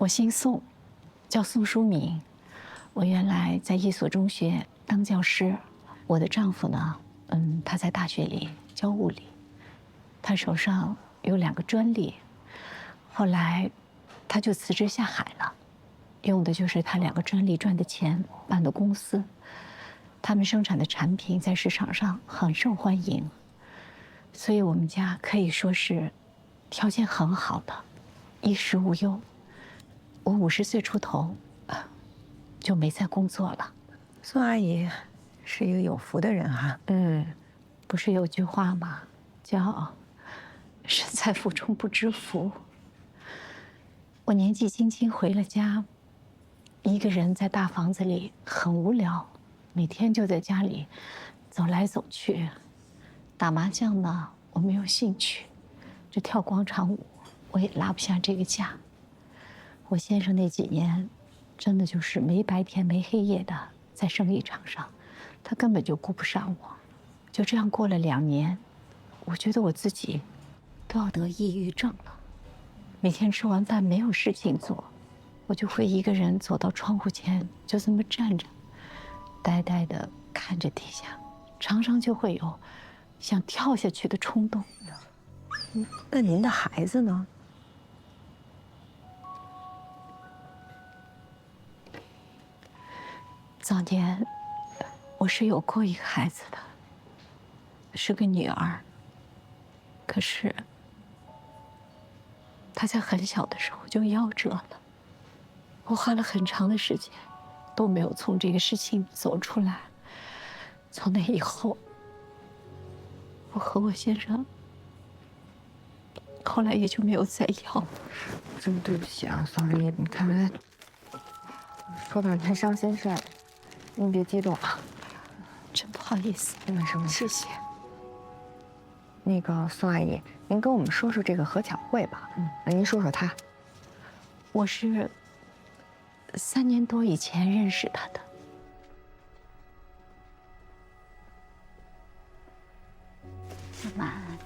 我姓宋，叫宋淑敏。我原来在一所中学当教师。我的丈夫呢，他在大学里教物理，他手上有2个专利。后来，他就辞职下海了，用的就是他2个专利赚的钱办的公司。他们生产的产品在市场上很受欢迎，所以我们家可以说是条件很好的，衣食无忧。我50岁出头，就没再工作了。宋阿姨是一个有福的人哈。不是有句话吗？叫“身在福中不知福”。我年纪轻轻回了家，一个人在大房子里很无聊，每天就在家里走来走去。打麻将呢，我没有兴趣；这跳广场舞，我也拉不下这个架。我先生那几年，真的就是没白天没黑夜的在生意场上，他根本就顾不上我。就这样过了2年，我觉得我自己都要得抑郁症了。每天吃完饭没有事情做，我就会一个人走到窗户前，就这么站着，呆呆地看着地下，常常就会有想跳下去的冲动。那您的孩子呢？早年我是有过一个孩子的，是个女儿。可是她在很小的时候就夭折了，我花了很长的时间都没有从这个事情走出来。从那以后，我和我先生后来也就没有再要。真的对不起啊，宋阿姨，你看来说点太伤心事儿，您别激动啊。真不好意思。没事没事。谢谢。那个宋阿姨，您跟我们说说这个何巧慧吧。您说说她。我是3年多以前认识他的。晚安。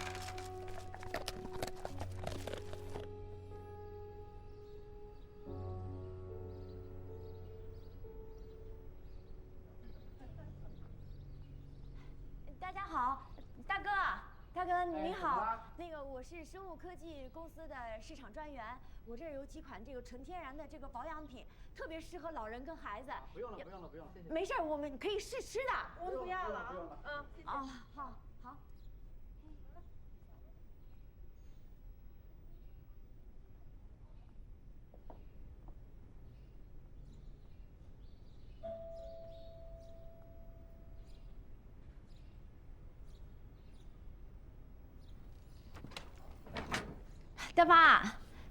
大家好，大哥你好，那个我是生物科技公司的市场专员，我这儿有几款这个纯天然的这个保养品，特别适合老人跟孩子。不用了，谢谢。没事，我们可以试吃的。我们不要了啊。谢谢。好。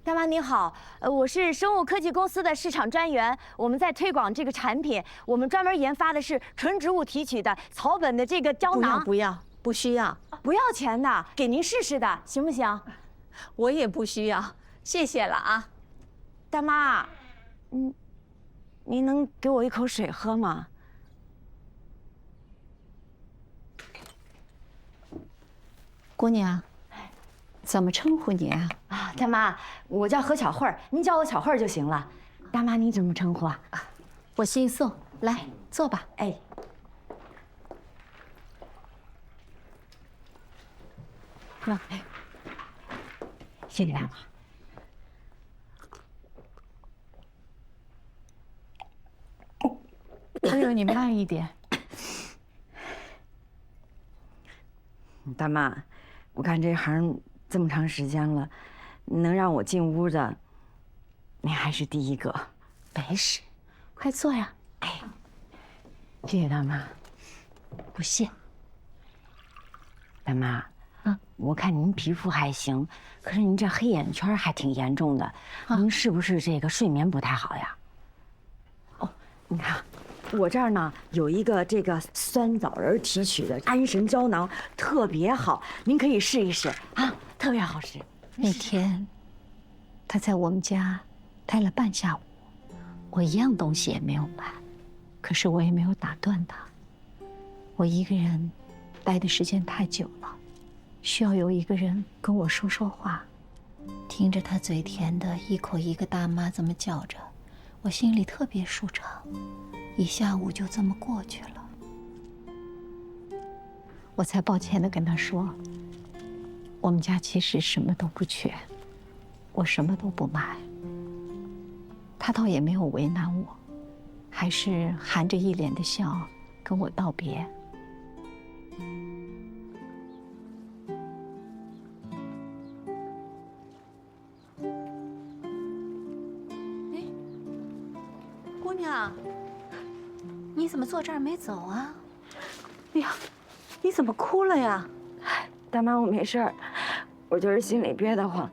大妈你好，我是生物科技公司的市场专员，我们在推广这个产品，我们专门研发的是纯植物提取的草本的这个胶囊。不需要，不要钱的，给您试试的，行不行？我也不需要，谢谢了啊。大妈，您能给我一口水喝吗？姑娘，怎么称呼你啊？大妈，我叫何巧慧儿，您叫我巧慧儿就行了。大妈，你怎么称呼啊？我姓宋，来坐吧。哎，谢谢大妈。哎呦，你慢一点。大妈，我干这行这么长时间了，能让我进屋的，您还是第一个。没事，快坐呀。哎，谢谢大妈。不谢。大妈，我看您皮肤还行，可是您这黑眼圈还挺严重的，您是不是这个睡眠不太好呀？哦，你看。我这儿呢有一个这个酸枣仁提取的安神胶囊，特别好，您可以试一试啊，特别好吃。那天，他在我们家待了半下午，我一样东西也没有买，可是我也没有打断他。我一个人待的时间太久了，需要有一个人跟我说说话，听着他嘴甜的一口一个大妈这么叫着，我心里特别舒畅，一下午就这么过去了。我才抱歉地跟他说，我们家其实什么都不缺，我什么都不买。他倒也没有为难我，还是含着一脸的笑跟我道别。姑娘，你怎么坐这儿没走啊？哎呀，你怎么哭了呀？大妈，我没事儿，我就是心里憋得慌。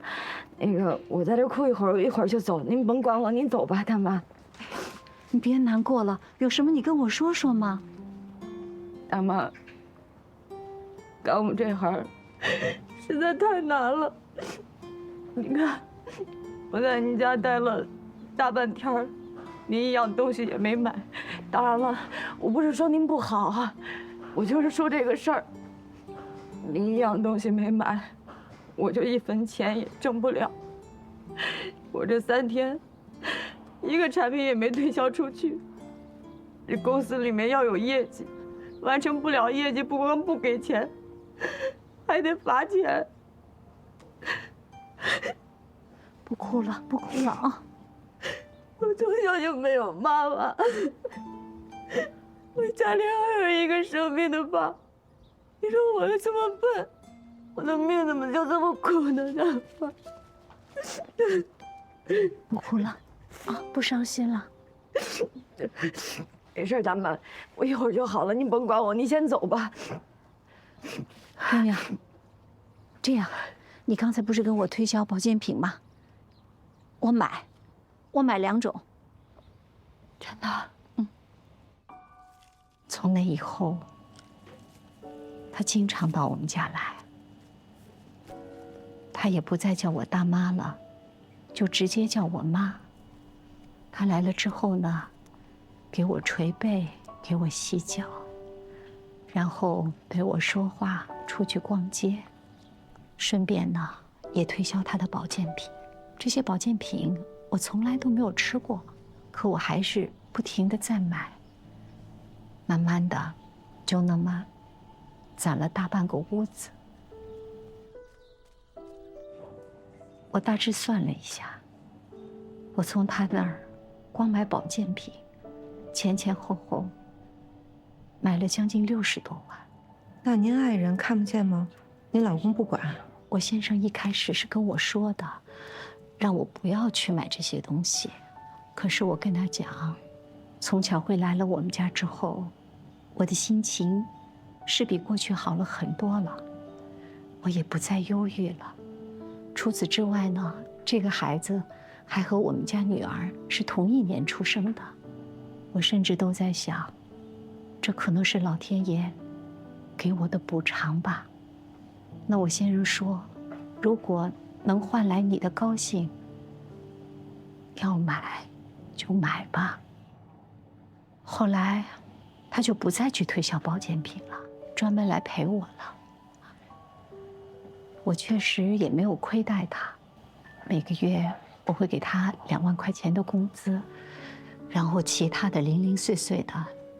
那个，我在这哭一会儿，我一会儿就走，您甭管我，您走吧，大妈。你别难过了，有什么你跟我说说嘛。大妈，干我们这行实在太难了。你看，我在您家待了大半天儿，您一样东西也没买。当然了，我不是说您不好啊，我就是说这个事儿，您一样东西没买，我就一分钱也挣不了。我这3天，一个产品也没推销出去。这公司里面要有业绩，完成不了业绩，不光不给钱，还得罚钱。不哭了，不哭了啊！我从小就没有妈妈，我家里还有一个生病的爸，你说我又这么笨，我的命怎么就这么苦呢？大妈，不哭了，啊，不伤心了。没事，大妈，我一会儿就好了，您甭管我，您先走吧。姑娘，这样，你刚才不是跟我推销保健品吗？我买2种。真的？从那以后，他经常到我们家来。他也不再叫我大妈了，就直接叫我妈。他来了之后呢，给我捶背，给我洗脚，然后陪我说话，出去逛街，顺便呢也推销他的保健品。这些保健品我从来都没有吃过，可我还是不停地在买。慢慢的，就那么攒了大半个屋子。我大致算了一下，我从他那儿光买保健品，前后买了将近60多万。那您爱人看不见吗？您老公不管？我先生一开始是跟我说的，让我不要去买这些东西。可是我跟他讲，从巧慧来了我们家之后，我的心情是比过去好了很多了，我也不再忧郁了。除此之外呢，这个孩子还和我们家女儿是同一年出生的。我甚至都在想，这可能是老天爷给我的补偿吧。那我先生说，如果能换来你的高兴，要买就买吧。后来他就不再去推销保健品了，专门来陪我了。我确实也没有亏待他，每个月我会给他2万块钱的工资，然后其他的零零碎碎的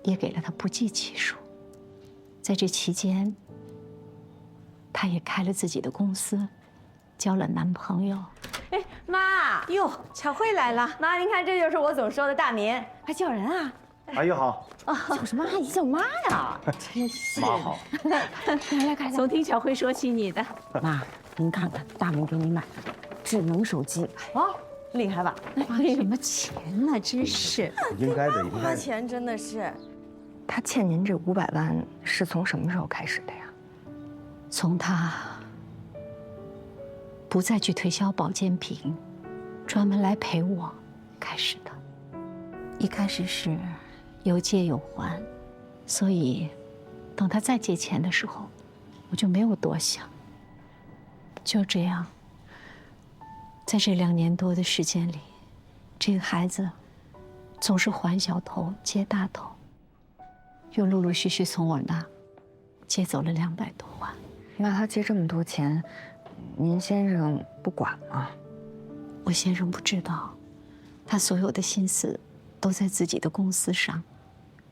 也给了他不计其数。在这期间，他也开了自己的公司，交了男朋友。哎，妈，哟，巧慧来了。妈，您看，这就是我总说的大民，还叫人啊？阿姨好，叫什么阿姨叫妈呀？真是。妈好。来看一下。总听巧慧说起你的。妈，您看看，大明给你买的智能手机啊，厉害吧？花什么钱呢？真是。应该的，应该的。花钱真的是。他欠您这500万是从什么时候开始的呀？从他不再去推销保健品，专门来陪我开始的。一开始是有借有还，所以等他再借钱的时候，我就没有多想。就这样，在这2年多的时间里，这个孩子总是还小头接大头，又陆陆续续从我那借走了200多万。那他借这么多钱，您先生不管吗？我先生不知道，他所有的心思都在自己的公司上，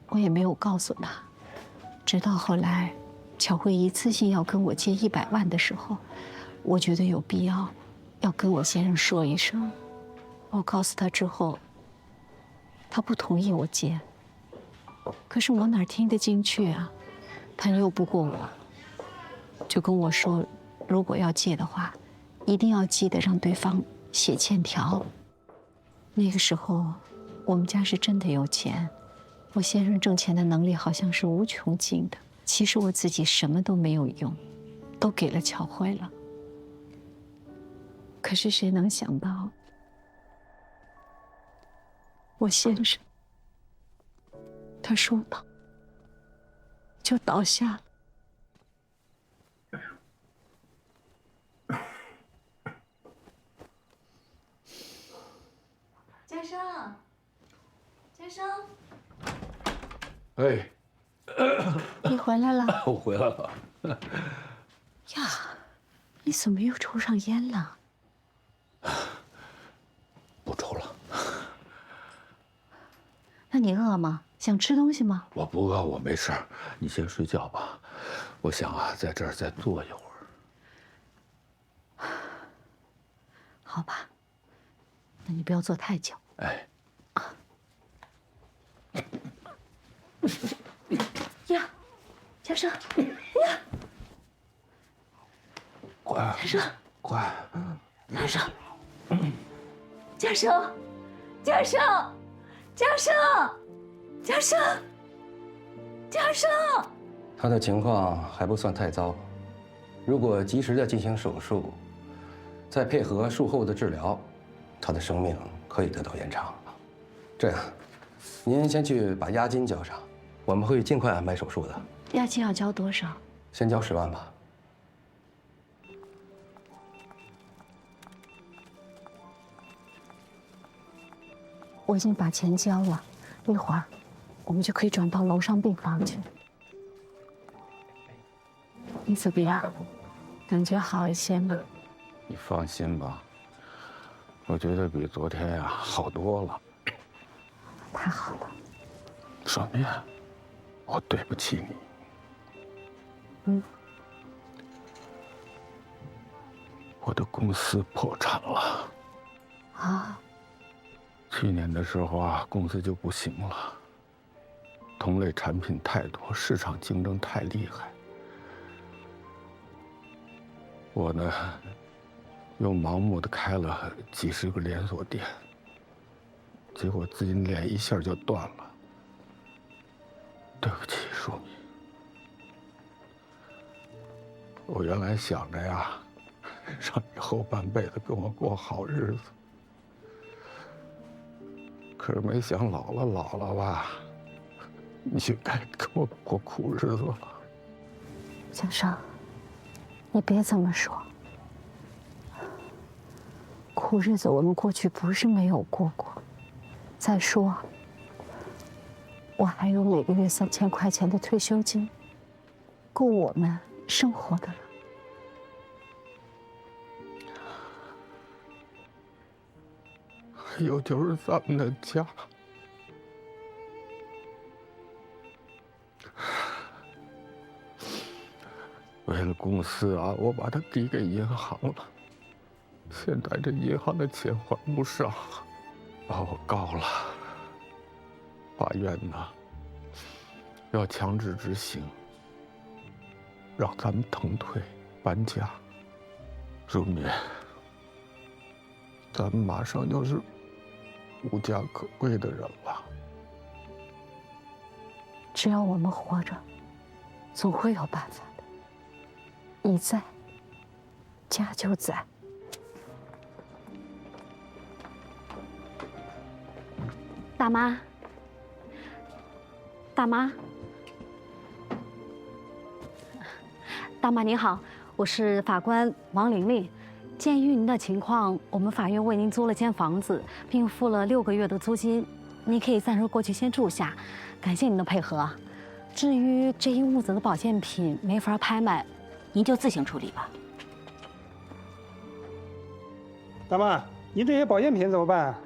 我也没有告诉他。直到后来，巧慧一次性要跟我借100万的时候，我觉得有必要跟我先生说一声。我告诉他之后，他不同意我借。可是我哪听得进去啊？他拗不过我，就跟我说，如果要借的话，一定要记得让对方写欠条。那个时候，我们家是真的有钱，我先生挣钱的能力好像是无穷尽的。其实我自己什么都没有用，都给了巧慧了。可是谁能想到，我先生他说倒就倒下了。家生，家生，哎，你回来了我回来了。呀？你怎么又抽上烟了？不抽了。那你饿吗？想吃东西吗？我不饿，我没事儿。你先睡觉吧。我想啊，在这儿再坐一会儿。好吧，那你不要坐太久。哎，呀，家生，呀，快，家生，快，家生，家生，家生，家生，家生，家生。他的情况还不算太糟，如果及时的进行手术，再配合术后的治疗，他的生命可以得到延长。这样，您先去把押金交上，我们会尽快安排手术的。押金要交多少？先交10万吧。我已经把钱交了，一会儿我们就可以转到楼上病房去。你怎么样？感觉好一些吗？你放心吧，我觉得比昨天呀好多了。太好了。双面，我对不起你。嗯。我的公司破产了。啊。去年的时候啊，公司就不行了，同类产品太多，市场竞争太厉害。我呢，又盲目的开了几10个连锁店，结果资金链一下就断了。对不起，淑敏。我原来想着呀，让你后半辈子跟我过好日子。可是没想老了吧，你就该跟我过苦日子了。小生，你别这么说。苦日子我们过去不是没有过过。再说，我还有每个月3000块钱的退休金，够我们生活的了。还有就是咱们的家，为了公司啊，我把它抵给银行了。现在这银行的钱还不上，把我告了。法院呢，要强制执行，让咱们腾退搬家。如敏，咱们马上就是无家可归的人了。只要我们活着，总会有办法的。你在，家就在。大妈，大妈，大妈您好，我是法官王玲玲。鉴于您的情况，我们法院为您租了间房子，并付了6个月的租金，您可以暂时过去先住下。感谢您的配合。至于这一屋子的保健品没法拍卖，您就自行处理吧。大妈，您这些保健品怎么办啊？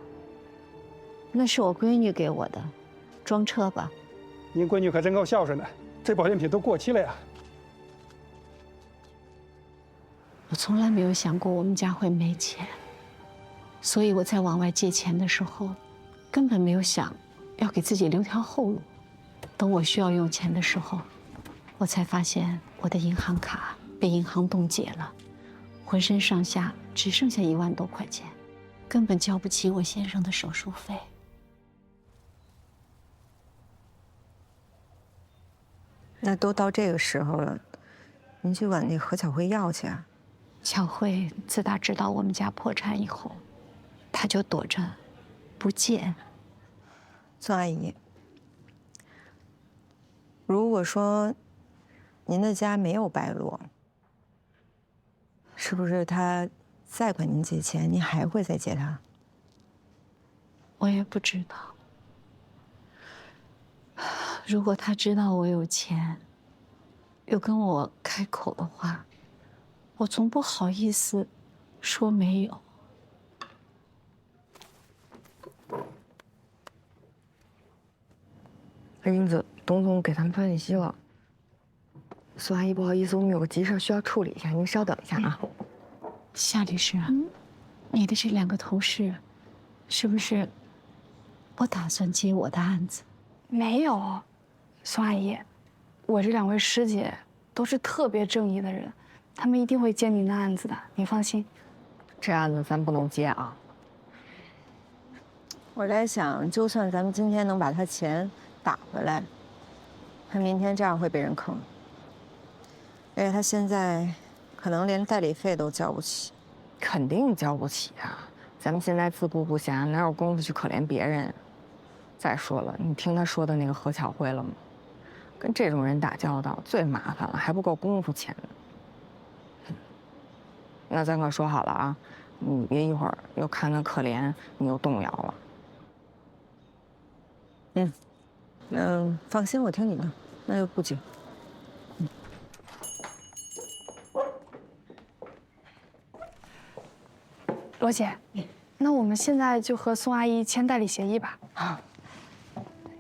那是我闺女给我的，装车吧。您闺女可真够孝顺的，这保健品都过期了呀。我从来没有想过我们家会没钱，所以我在往外借钱的时候，根本没有想要给自己留条后路。等我需要用钱的时候，我才发现我的银行卡被银行冻结了，浑身上下只剩下1万多块钱，根本交不起我先生的手术费。那都到这个时候了，您去管那何巧慧要去啊？巧慧自打知道我们家破产以后，她就躲着，不见。宋阿姨，如果说您的家没有败落，是不是他再管您借钱，您还会再借他？我也不知道。如果他知道我有钱，又跟我开口的话，我总不好意思说没有。英子，董总给咱们发信息了。苏阿姨，不好意思，我们有个急事需要处理一下，您稍等一下啊。夏律师啊，你的这2个同事，是不是不打算接我的案子？没有，宋阿姨，我这2位师姐都是特别正义的人，他们一定会接您的案子的，您放心。这案子咱不能接啊。我在想，就算咱们今天能把他钱打回来，他明天照样会被人坑。而且他现在可能连代理费都交不起。肯定交不起啊！咱们现在自顾不暇，哪有功夫去可怜别人？再说了，你听他说的那个何巧慧了吗？跟这种人打交道最麻烦了，还不够功夫钱呢。那咱可说好了啊，你别一会儿又看他可怜，你又动摇了。放心，我听你的，那就不急。罗姐，那我们现在就和宋阿姨签代理协议吧。啊，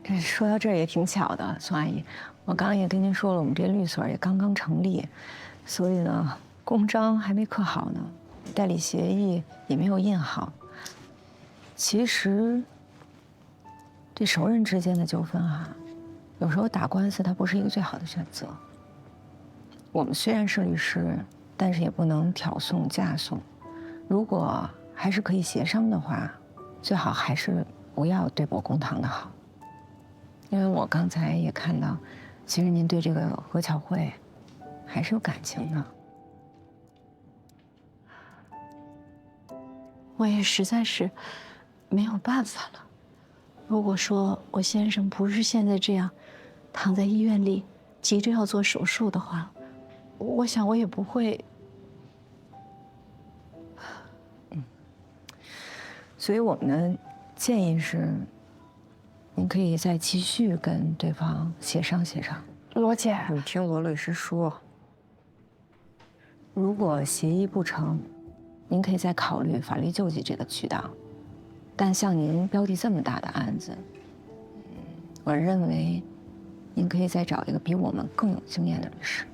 这说到这儿也挺巧的，宋阿姨，我刚刚也跟您说了，我们这律所也刚刚成立，所以呢，公章还没刻好呢，代理协议也没有印好。其实，这熟人之间的纠纷啊，有时候打官司它不是一个最好的选择。我们虽然是律师，但是也不能挑送架送。如果还是可以协商的话，最好还是不要对簿公堂的好。因为我刚才也看到，其实您对这个何巧慧还是有感情的。我也实在是没有办法了。如果说我先生不是现在这样，躺在医院里急着要做手术的话，我想我也不会。所以我们的建议是，您可以再继续跟对方协商协商。罗姐，你听罗律师说，如果协议不成，您可以再考虑法律救济这个渠道。但像您标的这么大的案子，我认为您可以再找一个比我们更有经验的律师。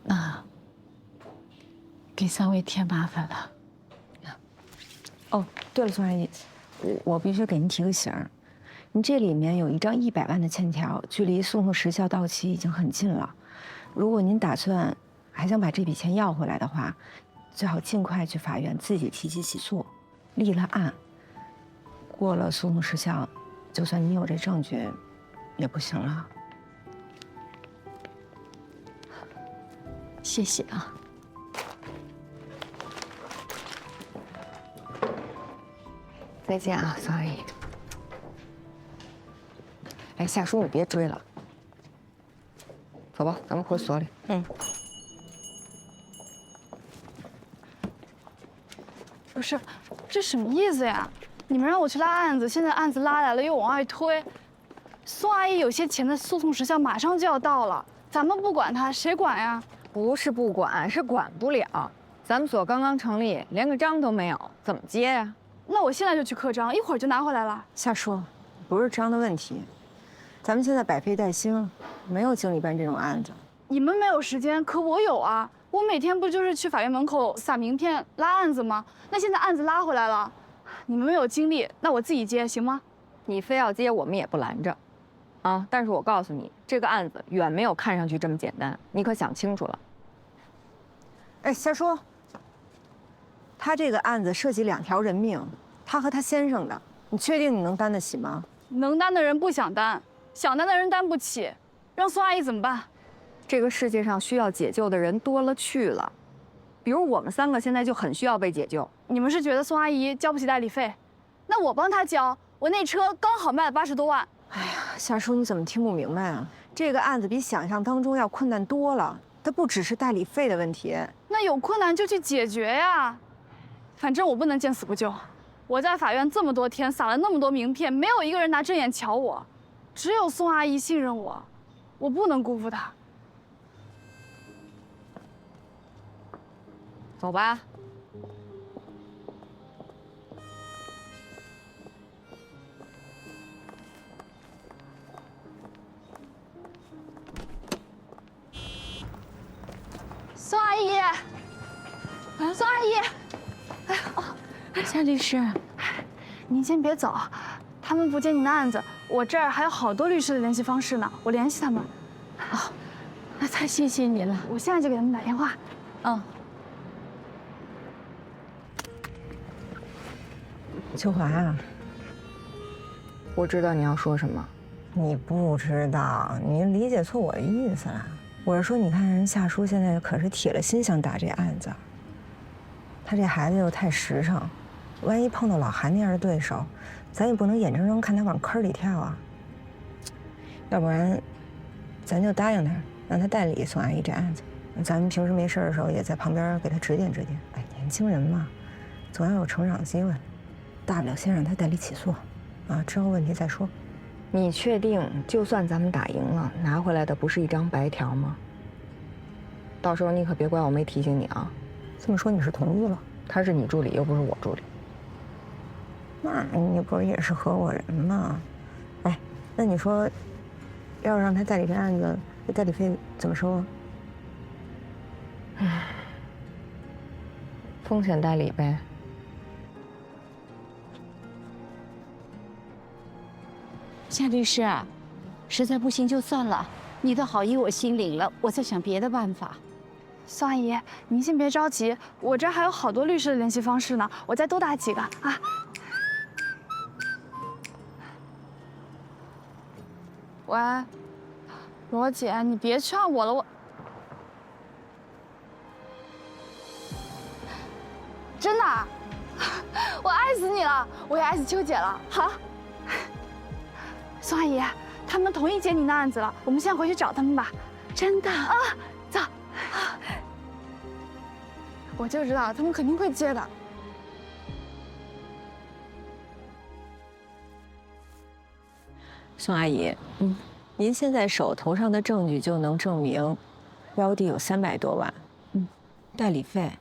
那给3位添麻烦了。哦，对了，宋阿姨，我必须给您提个醒儿，您这里面有一张100万的欠条，距离诉讼时效到期已经很近了。如果您打算还想把这笔钱要回来的话，最好尽快去法院自己提起起诉，立了案。过了诉讼时效，就算你有这证据，也不行了。谢谢啊。再见啊，宋阿姨。哎，夏叔，你别追了，走吧，咱们回所里。不是，这什么意思呀？你们让我去拉案子，现在案子拉来了又往外推。宋阿姨有些钱的诉讼时效马上就要到了，咱们不管她，谁管呀？不是不管，是管不了。咱们所刚刚成立，连个章都没有，怎么接呀？那我现在就去刻章，一会儿就拿回来了。瞎说，不是章的问题。咱们现在百废待兴，没有精力办这种案子。你们没有时间，可我有啊。我每天不就是去法院门口撒名片拉案子吗？那现在案子拉回来了，你们没有精力，那我自己接行吗？你非要接，我们也不拦着。啊！但是我告诉你，这个案子远没有看上去这么简单，你可想清楚了。哎，瞎说！他这个案子涉及2条人命，他和他先生的，你确定你能担得起吗？能担的人不想担，想担的人担不起，让宋阿姨怎么办？这个世界上需要解救的人多了去了，比如我们3个现在就很需要被解救。你们是觉得宋阿姨交不起代理费？那我帮她交，我那车刚好卖了80多万。哎呀，夏叔，你怎么听不明白啊？这个案子比想象当中要困难多了，它不只是代理费的问题。那有困难就去解决呀，反正我不能见死不救。我在法院这么多天，撒了那么多名片，没有一个人拿正眼瞧我，只有宋阿姨信任我，我不能辜负她。走吧。宋阿姨，宋阿姨，哎哦，夏律师，您先别走，他们不接您的案子，我这儿还有好多律师的联系方式呢，我联系他们。哦，那太谢谢你了，我现在就给他们打电话。嗯。秋华啊，我知道你要说什么。你不知道，你理解错我的意思了。我是说，你看人夏叔现在可是铁了心想打这案子，他这孩子又太实诚，万一碰到老韩那样的对手，咱也不能眼睁睁看他往坑里跳啊。要不然，咱就答应他，让他代理宋阿姨这案子。咱们平时没事的时候，也在旁边给他指点指点。哎，年轻人嘛，总要有成长机会，大不了先让他代理起诉，啊，之后问题再说。你确定，就算咱们打赢了，拿回来的不是一张白条吗？到时候你可别怪我没提醒你啊。这么说你是同意了？他是你助理，又不是我助理。那你不是也是合伙人吗？哎，那你说，要是让他代理这案子，这代理费怎么收啊？风险代理呗。夏律师啊，实在不行就算了，你的好意我心领了，我在想别的办法。宋阿姨，您先别着急，我这还有好多律师的联系方式呢，我再多打几个啊。喂，罗姐，你别劝我了，我真的，我爱死你了，我也爱死秋姐了。好，宋阿姨，他们同意接您的案子了，我们现在回去找他们吧。真的啊，走。我就知道他们肯定会接的。宋阿姨，您现在手头上的证据就能证明，标的有300多万，代理费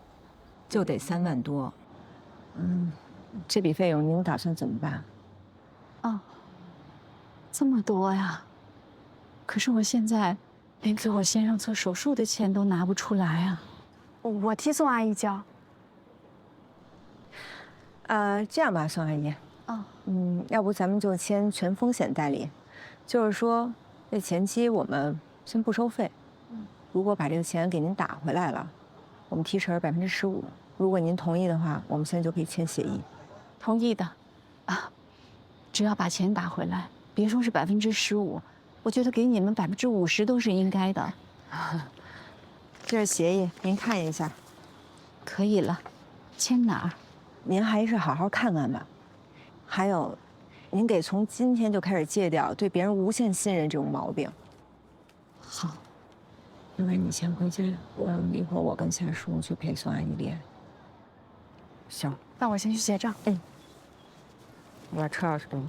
就得3万多，这笔费用您打算怎么办？哦，这么多呀！可是我现在连给我先生做手术的钱都拿不出来啊。我替宋阿姨交。这样吧，宋阿姨，要不咱们就签全风险代理，就是说，这前期我们先不收费，如果把这个钱给您打回来了，我们提成15%。如果您同意的话，我们现在就可以签协议。同意的，啊，只要把钱打回来，别说是15%，我觉得给你们50%都是应该的。这是协议，您看一下。可以了，签哪儿？您还是好好看看吧。还有，您得从今天就开始戒掉对别人无限信任这种毛病。好，要不然你先回去，一会儿我跟夏叔去陪宋阿姨练。行，那我先去结账。我把车钥匙给你。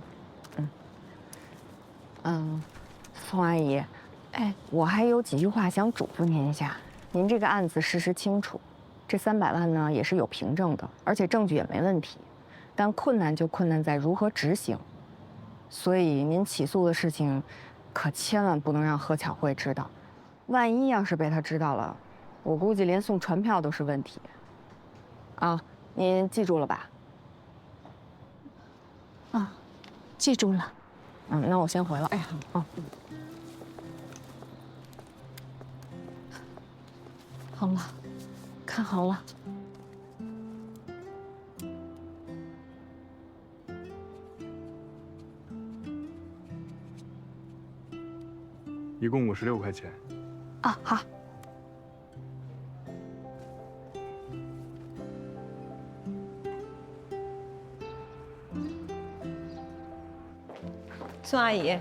宋阿姨，哎，我还有几句话想嘱咐您一下。您这个案子事实清楚，这300万呢也是有凭证的，而且证据也没问题。但困难就困难在如何执行。所以您起诉的事情，可千万不能让何巧慧知道。万一要是被她知道了，我估计连送传票都是问题。啊，您记住了吧？啊，记住了。那我先回了。哎呀，哦。好了，看好了。一共56块钱。啊，好。宋阿姨，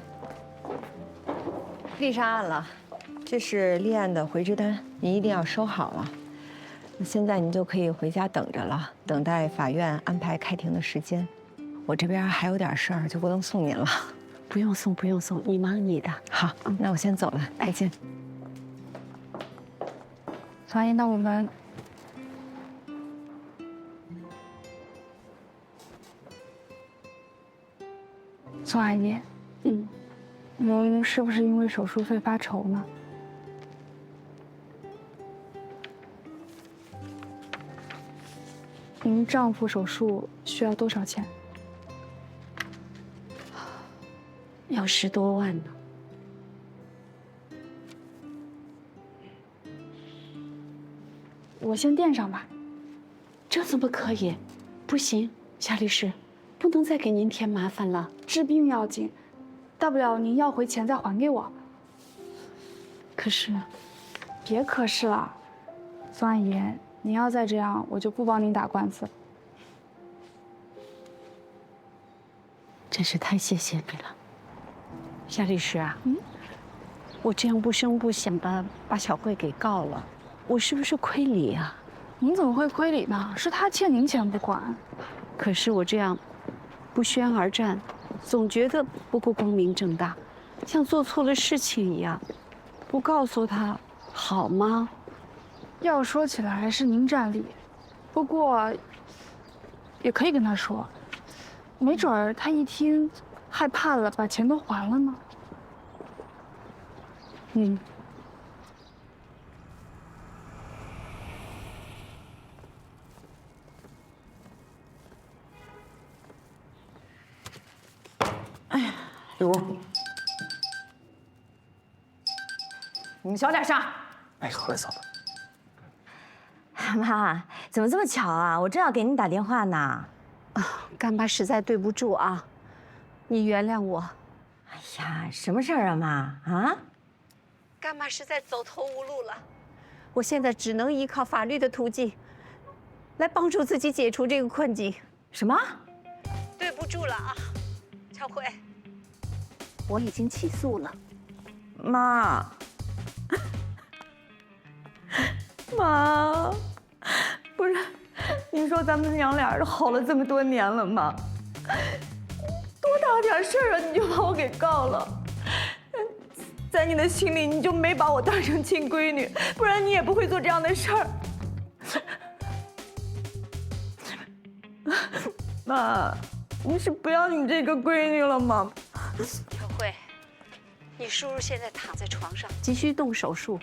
立上案了，这是立案的回执单，您一定要收好了。那现在您就可以回家等着了，等待法院安排开庭的时间。我这边还有点事儿，就不能送您了。不用送，不用送，你忙你的。好，那我先走了，再见。所以，那我们宋阿姨，您是不是因为手术费发愁呢？您丈夫手术需要多少钱？要10多万呢。我先垫上吧。这怎么可以？不行，夏律师，不能再给您添麻烦了。治病要紧，大不了您要回钱再还给我。可是，别可是了，宋阿姨，您要再这样，我就不帮您打官司了。真是太谢谢你了，夏律师啊。我这样不声不响的把小慧给告了，我是不是亏理啊？您怎么会亏理呢？是他欠您钱不管。可是我这样不宣而战，总觉得不够光明正大，像做错了事情一样。不告诉他好吗？要说起来是您占理，不过也可以跟他说，没准儿他一听害怕了，把钱都还了呢。六屋，你们小点声。哎，好嘞，嫂子。妈，怎么这么巧啊？我正要给您打电话呢。干妈实在对不住啊，你原谅我。哎呀，什么事儿啊，妈？啊？干妈实在走投无路了，我现在只能依靠法律的途径，来帮助自己解除这个困境。什么？对不住了啊，巧慧，我已经起诉了。妈，妈，不是，您说咱们娘俩是好了这么多年了吗？多大点事儿啊，你就把我给告了？在你的心里，你就没把我当成亲闺女，不然你也不会做这样的事儿。妈，你是不要你这个闺女了吗？巧慧，你叔叔现在躺在床上，急需动手术，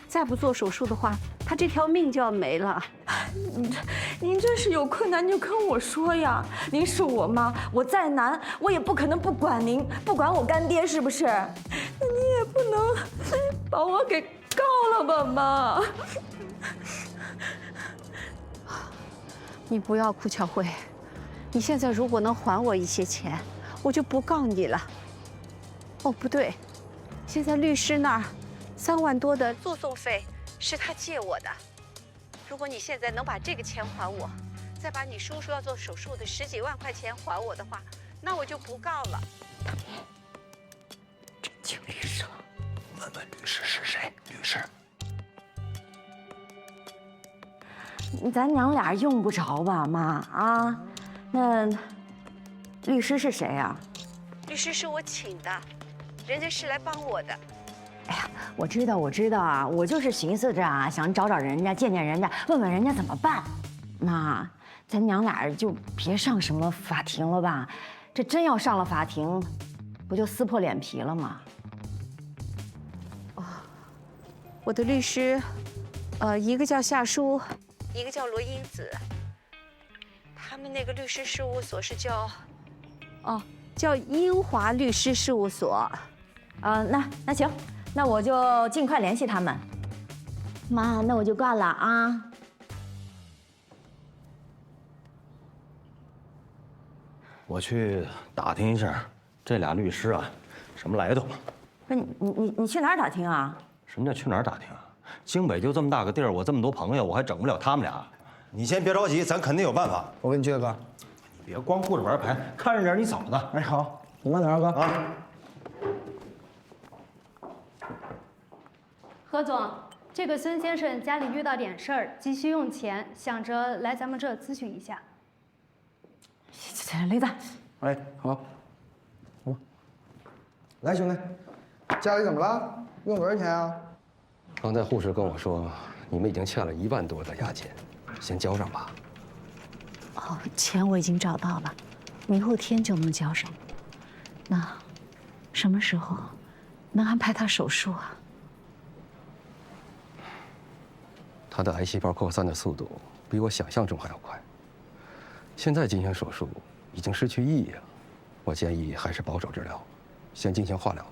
再不做手术的话，他这条命就要没了。您这是有困难就跟我说呀，您是我妈，我再难我也不可能不管您，不管我干爹是不是？那你也不能把我给告了吧，妈？你不要哭，巧慧，你现在如果能还我一些钱，我就不告你了。哦，不对，现在律师那儿3万多的诉讼费是他借我的。如果你现在能把这个钱还我，再把你叔叔要做手术的10几万块钱还我的话，那我就不告了。真请律师了，问问律师是谁？律师，咱娘俩用不着吧，妈啊？那律师是谁呀？律师是我请的，人家是来帮我的。哎呀，我知道啊，我就是寻思着啊，想找人家，见人家，问问人家怎么办。妈，咱娘俩就别上什么法庭了吧？这真要上了法庭，不就撕破脸皮了吗？我的律师，一个叫夏舒，一个叫罗英子。他们那个律师事务所是叫英华律师事务所。那行，那我就尽快联系他们。妈，那我就挂了啊。我去打听一下这俩律师啊，什么来头？不是你去哪儿打听啊？什么叫去哪儿打听啊？京北就这么大个地儿，我这么多朋友，我还整不了他们俩。你先别着急，咱肯定有办法。我跟你去，哥。你别光顾着玩牌，看着点你嫂子。哎，好，你慢点，哥啊。何总，这个孙先生家里遇到点事儿，急需用钱，想着来咱们这儿咨询一下。雷子，哎，好，好，来，兄弟，家里怎么了？用多少钱啊？刚才护士跟我说，你们已经欠了1万多的押金，先交上吧。哦，钱我已经找到了，明后天就能交上。那什么时候能安排他手术啊？他的癌细胞扩散的速度比我想象中还要快，现在进行手术已经失去意义了。我建议还是保守治疗，先进行化疗吧。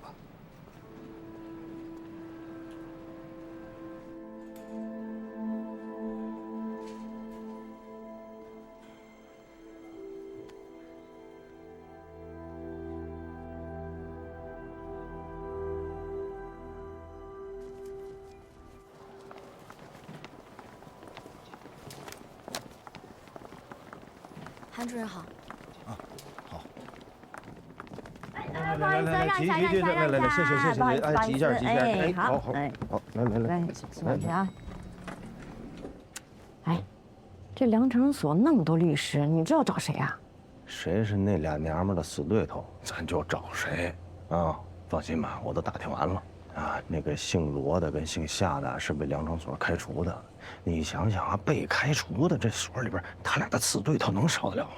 韩主任好。好。不好意思，让一下，让一下，让一下，谢，哎，挤一下，哎，好，好，哎，好，来，请问啊。哎，这良城所那么多律师，你知道找谁啊？谁是那俩娘们的死对头，咱就找谁啊！放心吧，我都打听完了啊。那个姓罗的跟姓夏的是被良城所开除的。你想想啊，被开除的这所里边，他俩的死对头能少得了吗？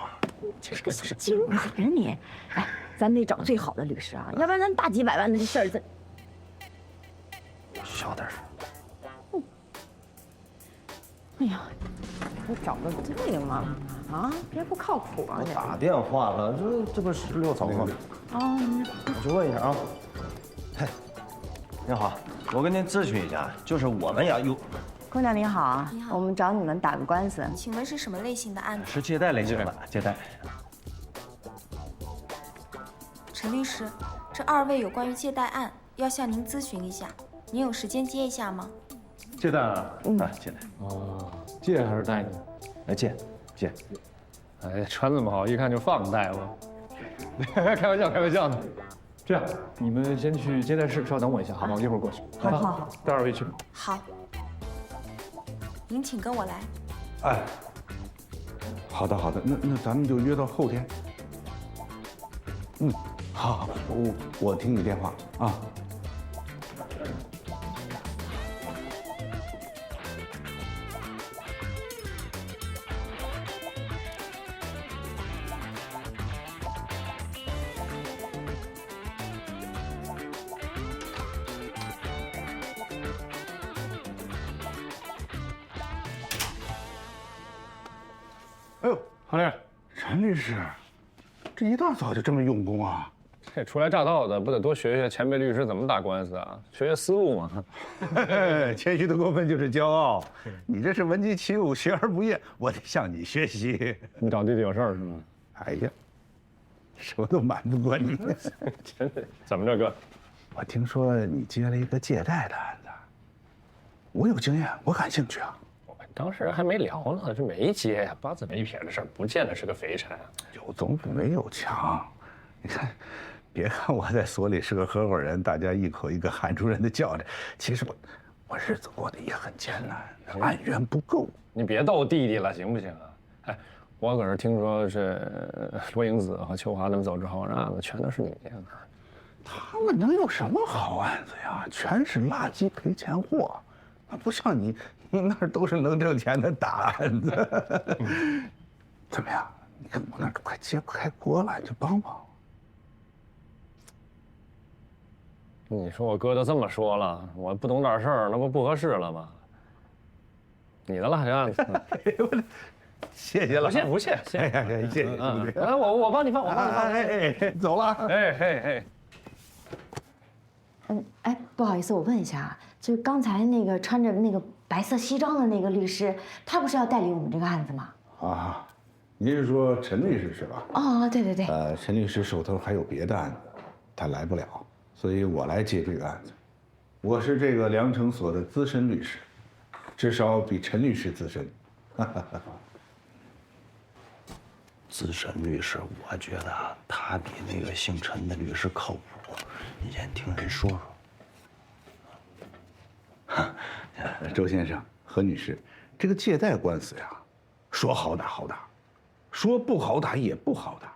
这是个神经人你！哎，咱得找最好的律师啊，要不然咱大几百万的这事儿，咱小点声。哎呀，你找个这个嘛啊，别不靠谱啊！我打电话了，这不16层吗？啊，我去问一下啊。嘿，您好，我跟您咨询一下，就是我们呀有。姑娘您好啊，你好，我们找你们打个官司，请问是什么类型的案子？是借贷类型的，借贷。陈律师，这2位有关于借贷案，要向您咨询一下，您有时间接一下吗？借贷啊？借贷。哦，借还是贷呢？哎，借。哎，穿这么好，一看就放贷了。开玩笑的。这样，你们先去接待室，稍等我一下，好吗？我一会儿过去。好，带2位去。好。您请跟我来。哎，好的，那咱们就约到后天。好，我听你电话啊。哎呦，郝律，陈律师，这一大早就这么用功啊？这初来乍到的，不得多学学前辈律师怎么打官司啊？学学思路嘛。谦虚的过分就是骄傲。你这是闻鸡起舞，学而不厌，我得向你学习。你找弟弟有事儿是吗？哎呀，什么都瞒不过你。真的？怎么着，哥？我听说你接了一个借贷的案子，我有经验，我感兴趣啊。我们当时还没聊呢，这没接呀，八字没撇的事儿，不见得是个肥差。有总比没有强。你看，别看我在所里是个合伙人，大家一口一个韩主任的叫着，其实我日子过得也很艰难，案源不够。你别逗弟弟了，行不行啊？哎，我可是听说这罗英子和秋华他们走之后，这案子全都是你这样的。他们能有什么好案子呀？全是垃圾赔钱货，不像你那儿都是能挣钱的大案子。怎么样？你跟我那儿都快揭不开锅了，你就帮帮我。你说我哥都这么说了，我不懂点事儿，那不合适了吗？你的了，这案子。谢谢了，不谢，谢谢。哎呀，谢谢。来，我帮你放，我帮你放。哎，走了。哎。哎，不好意思，我问一下啊，就是刚才那个穿着那个白色西装的那个律师，他不是要代理我们这个案子吗？啊，您是说陈律师是吧？哦，对对对。陈律师手头还有别的案子，他来不了，所以我来接这个案子。我是这个良城所的资深律师，至少比陈律师资深。资深律师，我觉得他比那个姓陈的律师靠谱。你先听人说说。周先生、何女士，这个借贷官司呀，说好打好打，说不好打也不好打。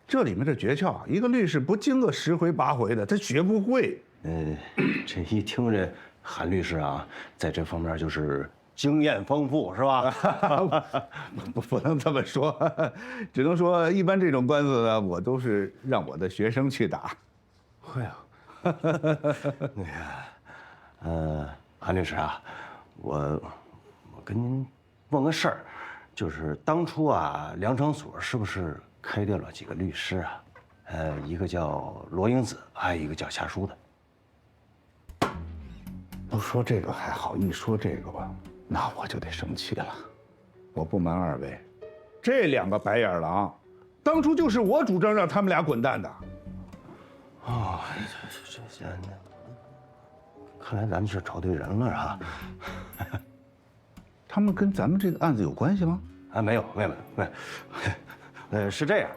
这里面的诀窍，一个律师不经个10回8回的，他学不会。这一听这韩律师啊，在这方面就是经验丰富，是吧？不能这么说，只能说一般这种官司呢，我都是让我的学生去打。会啊。那个，韩律师啊，我跟您问个事儿，就是当初啊，良城所是不是开掉了几个律师啊？一个叫罗英子，还有一个叫夏书的。不说这个还好，一说这个吧，那我就得生气了。我不瞒2位，这2个白眼狼，当初就是我主张让他们俩滚蛋的。哦，这看来咱们是找对人了啊。他们跟咱们这个案子有关系吗？啊，没有。是这样，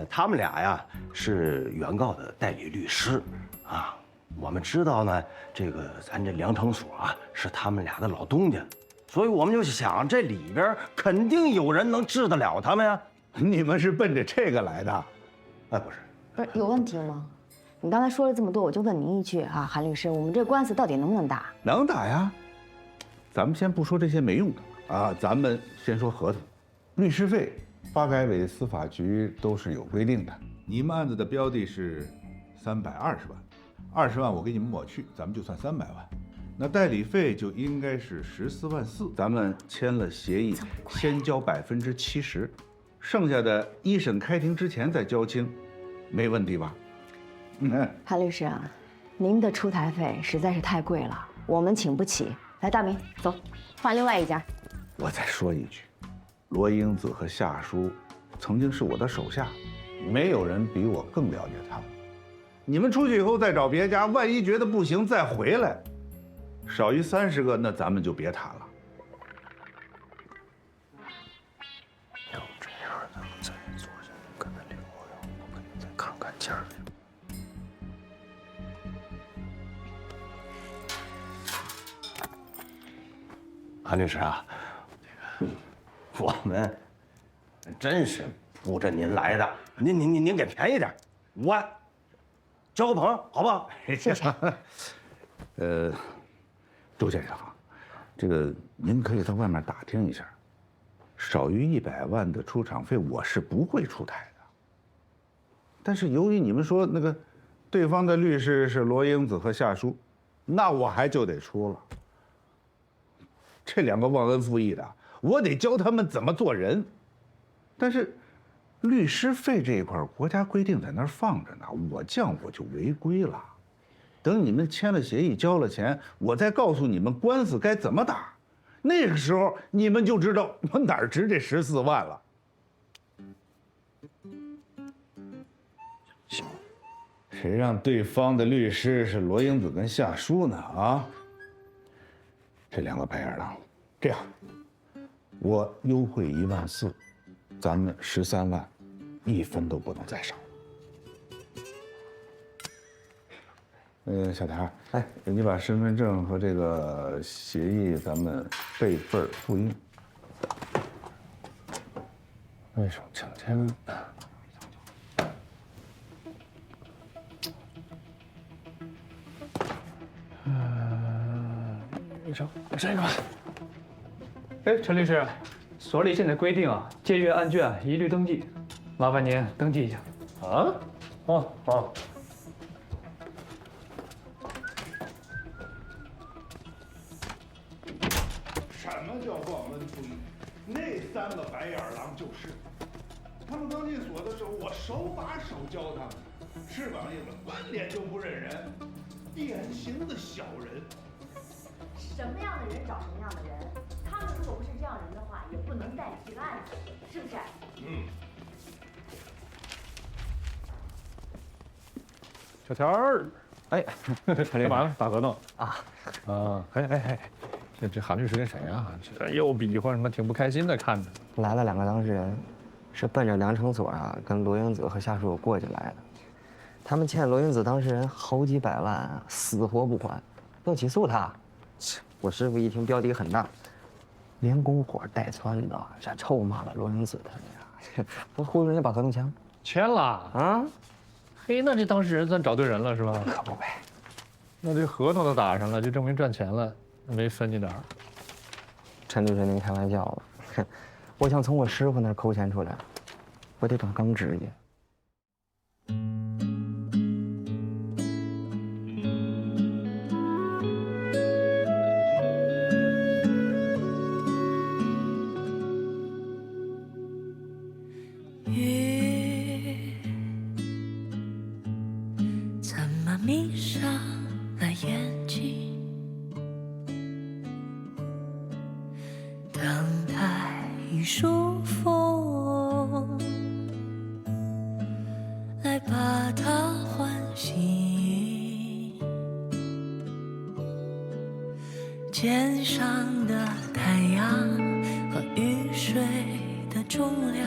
他们俩呀是原告的代理律师啊。我们知道呢，这个咱这良城所啊是他们俩的老东家，所以我们就想这里边肯定有人能治得了他们呀。你们是奔着这个来的？哎，不是有问题吗？你刚才说了这么多，我就问您一句啊，韩律师，我们这官司到底能不能打？能打呀。咱们先不说这些没用的啊，咱们先说合同。律师费，发改委、司法局都是有规定的。你们案子的标的是320万，20万我给你们抹去，咱们就算300万。那代理费就应该是14.4万，咱们签了协议，先交70%，剩下的一审开庭之前再交清，没问题吧？韩律师啊，您的出台费实在是太贵了，我们请不起。来，大明，走，换另外一家。我再说一句，罗英子和夏书曾经是我的手下，没有人比我更了解他们。你们出去以后再找别家，万一觉得不行再回来，少于30个，那咱们就别谈了。要这样，咱们再坐下跟他聊聊，我跟你再看看价儿。韩律师啊，我们真是扑着您来的，您给便宜点，5万，交个朋友好不好？谢谢。周先生啊，这个您可以到外面打听一下，少于100万的出场费我是不会出台的。但是由于你们说那个对方的律师是罗英子和夏书，那我还就得出了。这2个忘恩负义的，我得教他们怎么做人。但是律师费这一块，国家规定在那儿放着呢，我降我就违规了。等你们签了协议，交了钱，我再告诉你们官司该怎么打。那个时候你们就知道我哪儿值这14万了。行，谁让对方的律师是罗英子跟夏书呢？啊？这2个白眼狼，这样，我优惠1.4万，咱们13万，1分都不能再少。小谭，哎，你把身份证和这个协议咱们备份复印。为什么整天？这个吧。哎，陈律师，所里现在规定啊，借阅案卷一律登记，麻烦您登记一下。啊？哦哦。什么叫望闻处女？那3个白眼狼就是。他们刚进所的时候，我手把手教他们，翅膀硬了，翻脸就不认人，典型的小人。什么样的人找什么样的人，他们如果不是这样人的话，也不能带这个案子，是不是？嗯。小田儿，哎，干嘛呢？打合同啊？啊，哎，这韩律师跟谁啊？这又比划什么？挺不开心的，看着。来了2个当事人，是奔着梁成所啊跟罗英子和夏树过去来的。他们欠罗英子当事人好几百万啊，死活不还，要起诉他。我师傅一听标的很大，连拱火带窜的，这臭骂了罗英子他们呀，不忽悠人家把合同签了啊？嘿，那这当事人算找对人了是吧？可不呗。那这合同都打上了，就证明赚钱了，没分你哪儿？陈律师，您开玩笑了。哼，我想从我师傅那儿抠钱出来，我得找钢指去。雨怎么迷上了眼睛？等待一束风来把它唤醒，肩上的太阳和雨水的重量